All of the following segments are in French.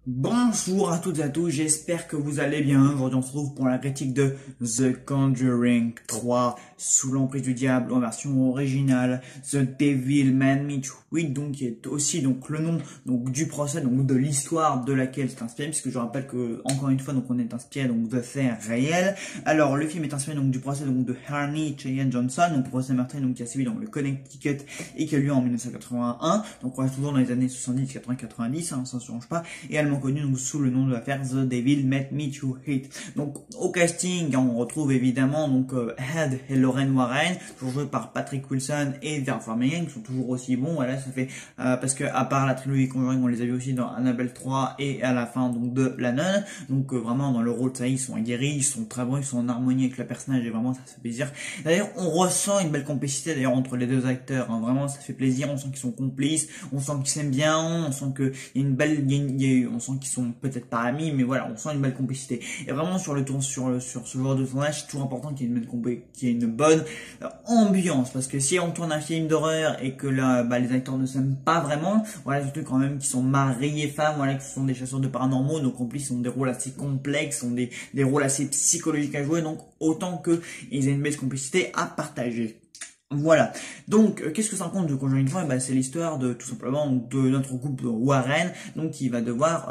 Bonjour à toutes et à tous, j'espère que vous allez bien. Aujourd'hui on se retrouve pour la critique de The Conjuring 3 sous l'emprise du diable en version originale. The Devil Made Me Do It, donc qui est aussi donc le nom donc du procès, donc de l'histoire de laquelle c'est inspiré, puisque je rappelle que encore une fois donc on est inspiré donc de faits réels. Alors le film est inspiré donc du procès donc de Harney Cheyenne Johnson, donc procès meurtrier donc qui a suivi dans le Connecticut et qui a eu lieu en 1981. Donc on reste toujours dans les années 70, 80, 90, hein, ça ne change pas. Et connu donc sous le nom de l'affaire The Devil Made Me Do It. Donc au casting, on retrouve évidemment donc Ed et Lorraine Warren, toujours joués par Patrick Wilson et Vera Farmiga, qui sont toujours aussi bons. Voilà, ça fait parce que à part la trilogie Conjuring, on les a vus aussi dans Annabelle 3 et à la fin donc de La Nonne. Donc vraiment dans le rôle, ça, ils sont aguerris, ils sont très bons, ils sont en harmonie avec le personnage et vraiment ça fait plaisir. D'ailleurs, on ressent une belle complicité d'ailleurs entre les deux acteurs. Hein. Vraiment, ça fait plaisir. On sent qu'ils sont complices, on sent qu'ils s'aiment bien, on sent que il y a une belle, on sent qu'ils sont peut-être pas amis, mais voilà, on sent une belle complicité. Et vraiment sur le tour, sur ce genre de tournage, c'est toujours important qu'il y ait une bonne ambiance, parce que si on tourne un film d'horreur et que là, les acteurs ne s'aiment pas vraiment, voilà, surtout quand même qu'ils sont mariés femmes, voilà, qui sont des chasseurs de paranormaux, donc en plus ils ont des rôles assez complexes, ont des rôles assez psychologiques à jouer, donc autant que ils aient une belle complicité à partager. Voilà. Donc, qu'est-ce que ça raconte de Conjuring 3? C'est l'histoire de tout simplement de notre couple Warren, donc qui va devoir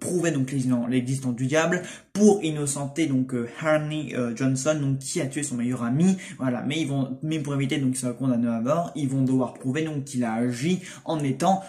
prouver donc l'existence du diable pour innocenter donc Harney Johnson, donc qui a tué son meilleur ami. Voilà. Mais pour éviter donc qu'il soit condamné à mort, ils vont devoir prouver donc qu'il a agi en étant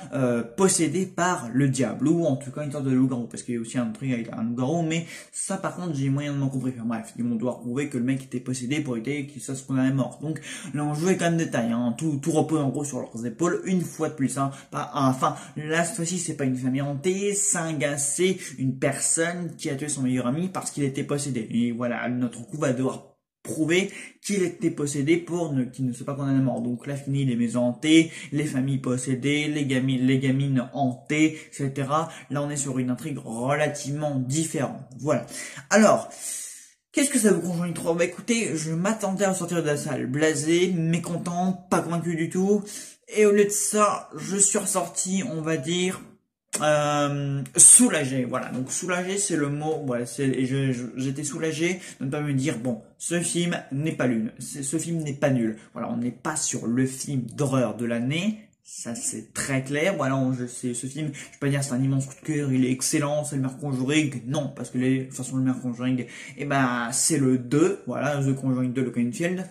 possédé par le diable, ou en tout cas une sorte de loup-garou, parce qu'il y a aussi un truc avec un loup-garou, mais ça par contre j'ai moyennement compris. Enfin, bref, ils vont devoir prouver que le mec était possédé pour éviter qu'il soit condamné à mort. Donc l'enjeu est quand même détail, hein. Tout repose en gros sur leurs épaules, une fois de plus, hein. Enfin, là, cette fois-ci, c'est pas une famille hantée, c'est un gars, c'est une personne qui a tué son meilleur ami parce qu'il était possédé. Et voilà, notre coup va devoir prouver qu'il était possédé pour qu'il ne soit pas condamné à mort. Donc là, fini les maisons hantées, les familles possédées, les gamines hantées, etc. Là, on est sur une intrigue relativement différente. Voilà. Alors, qu'est-ce que ça vous Conjuring 3? Bah écoutez, je m'attendais à sortir de la salle blasé, mécontent, pas convaincu du tout. Et au lieu de ça, je suis ressorti, on va dire, soulagé. Voilà, donc soulagé c'est le mot. Voilà, j'étais soulagé de ne pas me dire, bon, ce film n'est pas nul. Ce film n'est pas nul. Voilà, on n'est pas sur le film d'horreur de l'année. Ça c'est très clair. Voilà, je sais, ce film, je peux pas dire c'est un immense coup de cœur, il est excellent, c'est le meilleur Conjuring. Non, parce que de toute façon le meilleur Conjuring, c'est le 2, voilà, The Conjuring 2, le Coinfield.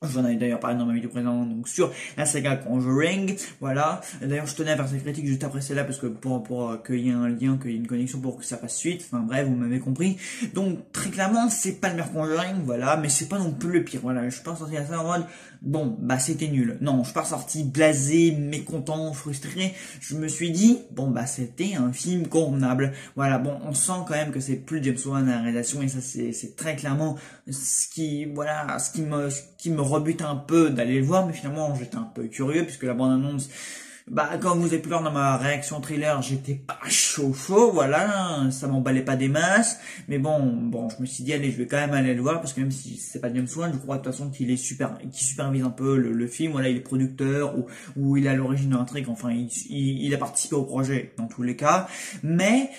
J'en avais d'ailleurs parlé dans ma vidéo précédente, donc sur la saga Conjuring, voilà. D'ailleurs, je tenais à faire cette critique juste après celle-là, parce que pour qu'il y ait un lien, qu'il y ait une connexion pour que ça fasse suite. Enfin bref, vous m'avez compris. Donc, très clairement, c'est pas le meilleur Conjuring, voilà, mais c'est pas non plus le pire, voilà. Je suis pas sorti à ça en mode, bon, c'était nul. Non, je suis pas sorti blasé, mécontent, frustré. Je me suis dit, bon, c'était un film convenable. Voilà, bon, on sent quand même que c'est plus James Wan à la réalisation, et ça, c'est très clairement ce qui me rebute un peu d'aller le voir, mais finalement j'étais un peu curieux puisque la bande-annonce, comme vous avez pu voir dans ma réaction trailer, j'étais pas chaud, voilà, ça m'emballait pas des masses, mais bon, je me suis dit allez, je vais quand même aller le voir parce que même si c'est pas James Wan, je crois de toute façon qu'il supervise un peu le film, voilà, il est producteur ou il est à l'origine de l'intrigue, enfin il a participé au projet dans tous les cas, mais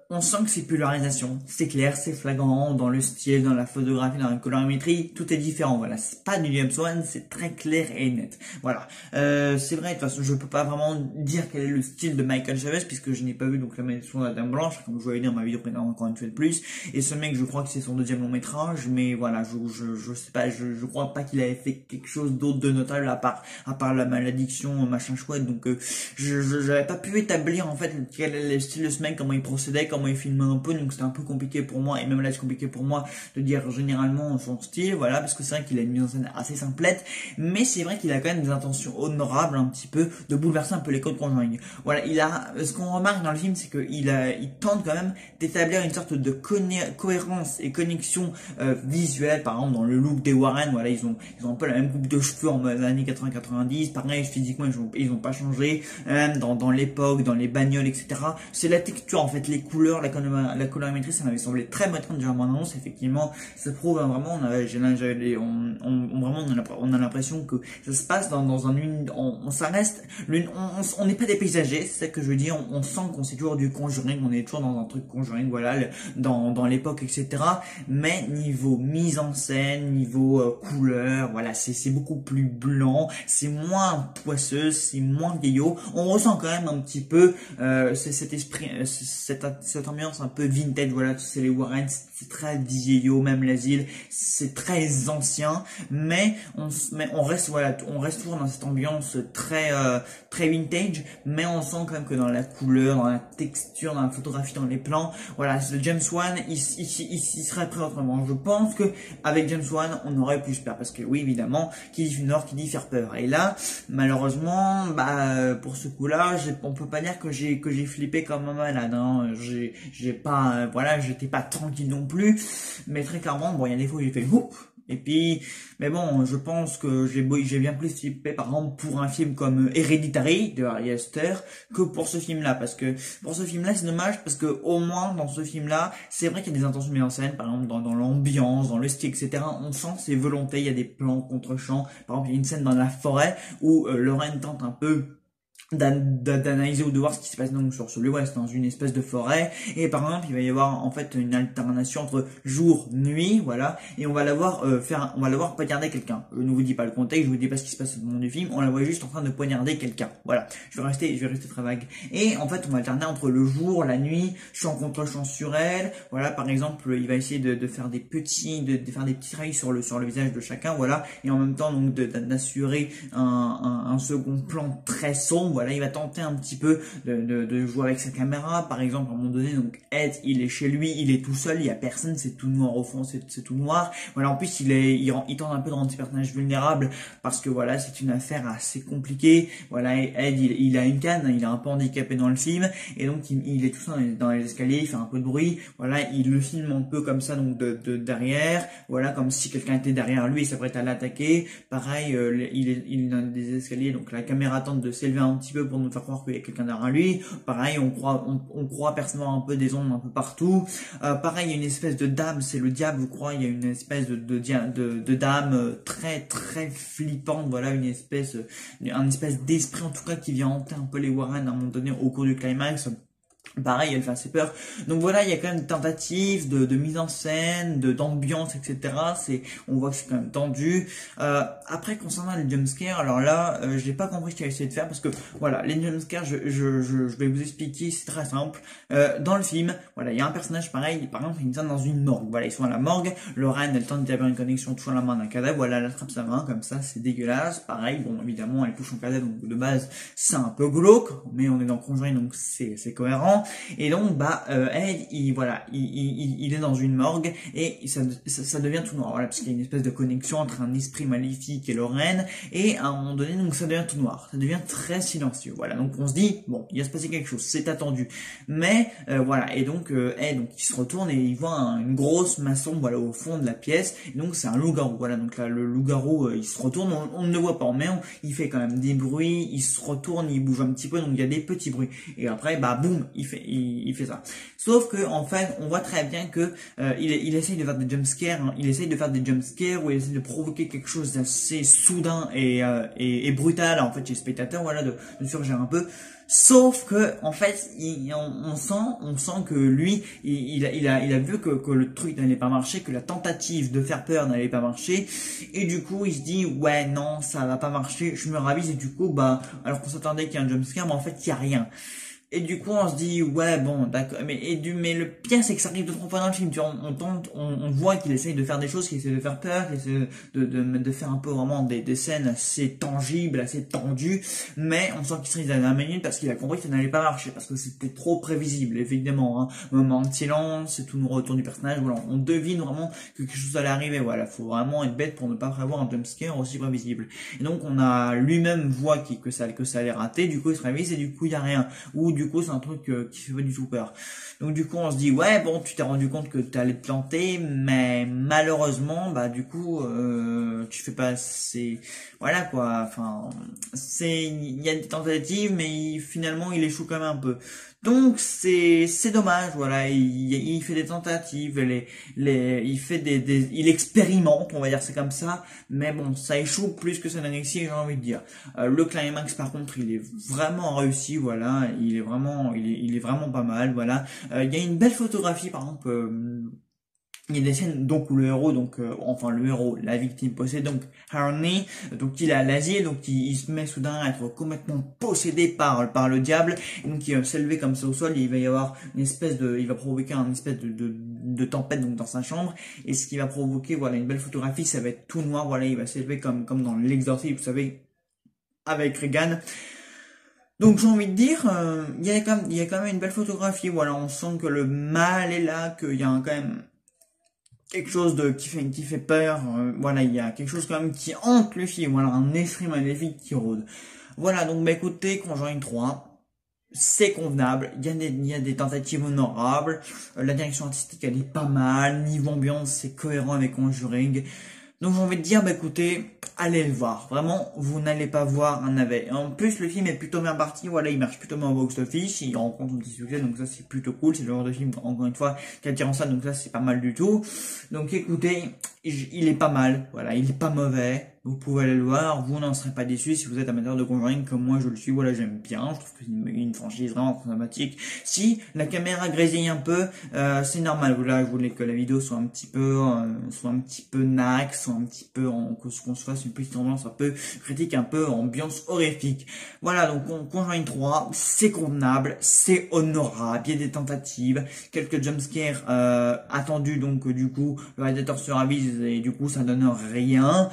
on sent que c'est plus la réalisation, c'est clair, c'est flagrant, dans le style, dans la photographie, dans la colorimétrie, tout est différent, voilà, c'est pas du James Wan, c'est très clair et net, voilà. C'est vrai, de toute façon, je peux pas vraiment dire quel est le style de Michael Chavez, puisque je n'ai pas vu donc la maison de la Dame Blanche, comme je vous l'ai dit dans ma vidéo précédente encore une fois de plus, et ce mec, je crois que c'est son deuxième long métrage, mais voilà, je sais pas, je crois pas qu'il avait fait quelque chose d'autre de notable à part la malédiction, machin chouette, donc j'avais pas pu établir en fait quel est le style de ce mec, comment il procédait, comment il filmait un peu, donc c'était un peu compliqué pour moi, et même là c'est compliqué pour moi de dire généralement son style, voilà, parce que c'est vrai qu'il a une mise en scène assez simplette, mais c'est vrai qu'il a quand même des intentions honorables un petit peu de bouleverser un peu les codes Conjuring. Voilà, ce qu'on remarque dans le film, c'est qu'il tente quand même d'établir une sorte de cohérence et connexion visuelle, par exemple dans le look des Warren, voilà, ils ont un peu la même coupe de cheveux en années 80-90, pareil, physiquement ils ont pas changé, dans l'époque, dans les bagnoles, etc. C'est la texture en fait, les couleurs, couleurs, la colorimétrie, ça m'avait semblé très moderne durant mon annonce. Effectivement, ça prouve hein, vraiment, on a l'impression que ça se passe dans ça reste, on n'est pas des paysagers, c'est ça que je veux dire. On sent qu'on c'est toujours du Conjuring, on est toujours dans un truc Conjuring, voilà, dans l'époque, etc. Mais niveau mise en scène, niveau couleur, voilà, c'est beaucoup plus blanc, c'est moins poisseux, c'est moins vieillot. On ressent quand même un petit peu cet esprit, cette ambiance un peu vintage, voilà, c'est les Warren, c'est très vieillot, même l'asile, c'est très ancien, mais on reste voilà, on reste toujours dans cette ambiance très vintage, mais on sent quand même que dans la couleur, dans la texture, dans la photographie, dans les plans, voilà, le James Wan, il serait pris autrement. Je pense que avec James Wan, on aurait plus peur, parce que oui, évidemment, qui dit film noir, qui dit faire peur. Et là, malheureusement, pour ce coup-là, on peut pas dire que j'ai flippé comme un malade, hein. J'ai pas, voilà, j'étais pas tranquille non plus, mais très clairement, bon, il y a des fois où j'ai fait ouf. Et puis, mais bon, je pense que j'ai bien plus flippé, par exemple, pour un film comme Hereditary de Ari Aster que pour ce film-là, parce que pour ce film-là, c'est dommage, parce que au moins dans ce film-là, c'est vrai qu'il y a des intentions mises en scène, par exemple dans l'ambiance, dans le style, etc. On sent ses volontés, il y a des plans contre-champs. Par exemple, il y a une scène dans la forêt où Lorraine tente un peu d'analyser ou de voir ce qui se passe donc sur l'ouest dans une espèce de forêt, et par exemple il va y avoir en fait une alternation entre jour nuit, voilà, et on va la voir poignarder quelqu'un. Je ne vous dis pas le contexte, je vous dis pas ce qui se passe au moment du film, on la voit juste en train de poignarder quelqu'un, voilà. Je vais rester très vague, et en fait on va alterner entre le jour, la nuit, champ contre champ sur elle, voilà. Par exemple il va essayer de faire des petits rails sur le visage de chacun, voilà, et en même temps donc d'assurer un second plan très sombre. Voilà, il va tenter un petit peu de jouer avec sa caméra. Par exemple, à un moment donné, donc Ed, il est chez lui, il est tout seul, il y a personne, c'est tout noir au fond, c'est tout noir. Voilà, en plus, il tente un peu de rendre ses personnages vulnérables parce que voilà, c'est une affaire assez compliquée. Voilà, Ed, il a une canne, il est un peu handicapé dans le film, et donc il est tout seul dans les escaliers, il fait un peu de bruit. Voilà, il le filme un peu comme ça, donc de derrière. Voilà, comme si quelqu'un était derrière lui, il s'apprête à l'attaquer. Pareil, il est dans des escaliers, donc la caméra tente de s'élever un petit peu pour nous faire croire qu'il y a quelqu'un derrière lui. Pareil, on croit percevoir un peu des ombres un peu partout. Pareil, il y a une espèce de dame, c'est le diable, je crois. Il y a une espèce de dame très très flippante. Voilà, un espèce d'esprit en tout cas qui vient hanter un peu les Warren à un moment donné au cours du climax. Pareil, elle fait assez peur. Donc voilà, il y a quand même une tentative de mise en scène, d'ambiance, etc. On voit que c'est quand même tendu. Après, concernant les jumpscares, alors là, j'ai pas compris ce qu'il a essayé de faire, parce que voilà, les jumpscares, je vais vous expliquer, c'est très simple. Dans le film, voilà, il y a un personnage pareil, par exemple, il est dans une morgue. Voilà, ils sont à la morgue. Lorraine, elle tente d'établir une connexion, touchant la main d'un cadavre. Voilà, elle attrape sa main, comme ça, c'est dégueulasse. Pareil, bon, évidemment, elle touche son cadavre, donc de base, c'est un peu glauque, mais on est dans Conjuring, donc c'est cohérent. Et donc Ed, il est dans une morgue, et ça devient tout noir, voilà, parce qu'il y a une espèce de connexion entre un esprit maléfique et Lorraine, et à un moment donné donc ça devient tout noir, ça devient très silencieux, voilà. Donc on se dit bon, il va se passer quelque chose, c'est attendu, mais voilà. Et donc Ed, donc il se retourne et il voit une grosse maçon, voilà, au fond de la pièce, et donc c'est un loup-garou, voilà. Donc là le loup-garou il se retourne, on ne le voit pas, mais il fait quand même des bruits, il se retourne, il bouge un petit peu, donc il y a des petits bruits, et après boum, il fait ça. Sauf que en fait, on voit très bien que il essaye de faire des jumpscares, hein. Il essaye de faire des jumpscares où il essaye de provoquer quelque chose d'assez soudain et brutal, en fait, chez le spectateur, voilà, de surgir un peu. Sauf que en fait, on sent que lui, il a vu que le truc n'allait pas marcher, que la tentative de faire peur n'allait pas marcher, et du coup il se dit ouais non, ça va pas marcher, je me ravise, et du coup alors qu'on s'attendait qu'il y ait un jumpscare, mais en fait il y a rien. Et du coup, on se dit, ouais, bon, d'accord, mais le pire, c'est que ça arrive 2-3 fois dans le film, tu vois, on voit qu'il essaye de faire des choses, qu'il essaye de faire peur, qu'il essaye de faire un peu vraiment des scènes assez tangibles, assez tendues, mais on sent qu'il se risque à la minute parce qu'il a compris que ça n'allait pas marcher, parce que c'était trop prévisible, évidemment, hein. Moment de silence, c'est tout le retour du personnage, voilà, on devine vraiment que quelque chose allait arriver, voilà, faut vraiment être bête pour ne pas prévoir un jumpscare aussi prévisible. Et donc, on a lui-même voit que ça allait rater, du coup, il se révise et du coup, il y a rien. Ou du coup c'est un truc qui fait pas du tout peur. Donc du coup on se dit ouais bon tu t'es rendu compte que t'allais te planter, mais malheureusement bah du coup tu fais pas assez, voilà quoi, enfin il y a des tentatives mais finalement il échoue quand même un peu. Donc c'est dommage, voilà, il fait des tentatives, il fait il expérimente, on va dire c'est comme ça, mais bon, ça échoue plus que ça n'en réussit, j'ai envie de dire. Le climax par contre, il est vraiment réussi, voilà, il est vraiment pas mal, voilà. Il y a une belle photographie par exemple. Il y a des scènes donc où le héros, enfin le héros, la victime possède donc Harney, donc il est à l'asile, donc il se met soudain à être complètement possédé par le diable, et donc il va s'élever comme ça au sol, et il va y avoir il va provoquer une espèce de tempête donc dans sa chambre, et ce qui va provoquer, voilà, une belle photographie, ça va être tout noir, voilà, il va s'élever comme dans l'exorcisme, vous savez, avec Regan. Donc j'ai envie de dire, il y a quand même une belle photographie, voilà, on sent que le mal est là, qu'il y a quand même quelque chose qui fait peur, voilà, il y a quelque chose quand même qui hante le film, voilà, un esprit maléfique qui rôde. Voilà, donc bah écoutez, Conjuring 3, c'est convenable, il y a des tentatives honorables, la direction artistique elle est pas mal, niveau ambiance c'est cohérent avec Conjuring. Donc j'ai envie de dire, bah écoutez, allez le voir. Vraiment, vous n'allez pas voir un navet. En plus, le film est plutôt bien parti. Voilà, il marche plutôt bien au box-office. Il rencontre un petit succès, donc ça c'est plutôt cool. C'est le genre de film, encore une fois, qui attire en ça, donc ça c'est pas mal du tout. Donc écoutez, il est pas mal. Voilà, il est pas mauvais. Vous pouvez aller le voir. Vous n'en serez pas déçus si vous êtes amateur de Conjuring comme moi je le suis. Voilà, j'aime bien. Je trouve que c'est une franchise vraiment sympathique. Si la caméra grésille un peu, c'est normal. Voilà, je voulais que la vidéo soit un petit peu nague, soit un petit peu qu'on se fasse une petite ambiance un peu critique, un peu ambiance horrifique. Voilà, donc Conjuring 3, c'est convenable, c'est honorable, il y a des tentatives, quelques jumpscares attendus, donc du coup le réalisateur se ravise et du coup ça donne rien.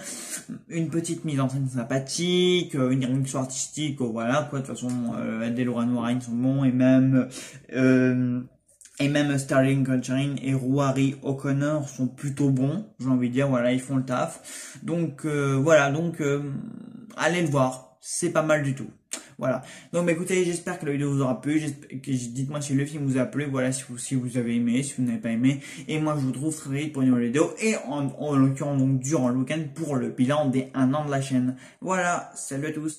Une petite mise en scène sympathique, une direction artistique, voilà quoi, de toute façon Delorano Ryan sont bons, et même Sterling Concharin et Rory O'Connor sont plutôt bons, j'ai envie de dire, voilà, ils font le taf. Donc voilà, allez le voir, c'est pas mal du tout. Voilà. Donc bah, écoutez, j'espère que la vidéo vous aura plu. Dites-moi si le film vous a plu, voilà, si vous avez aimé, si vous n'avez pas aimé. Et moi je vous retrouve très vite pour une nouvelle vidéo. Et en l'occurrence donc durant le week-end pour le bilan des 1 an de la chaîne. Voilà, salut à tous.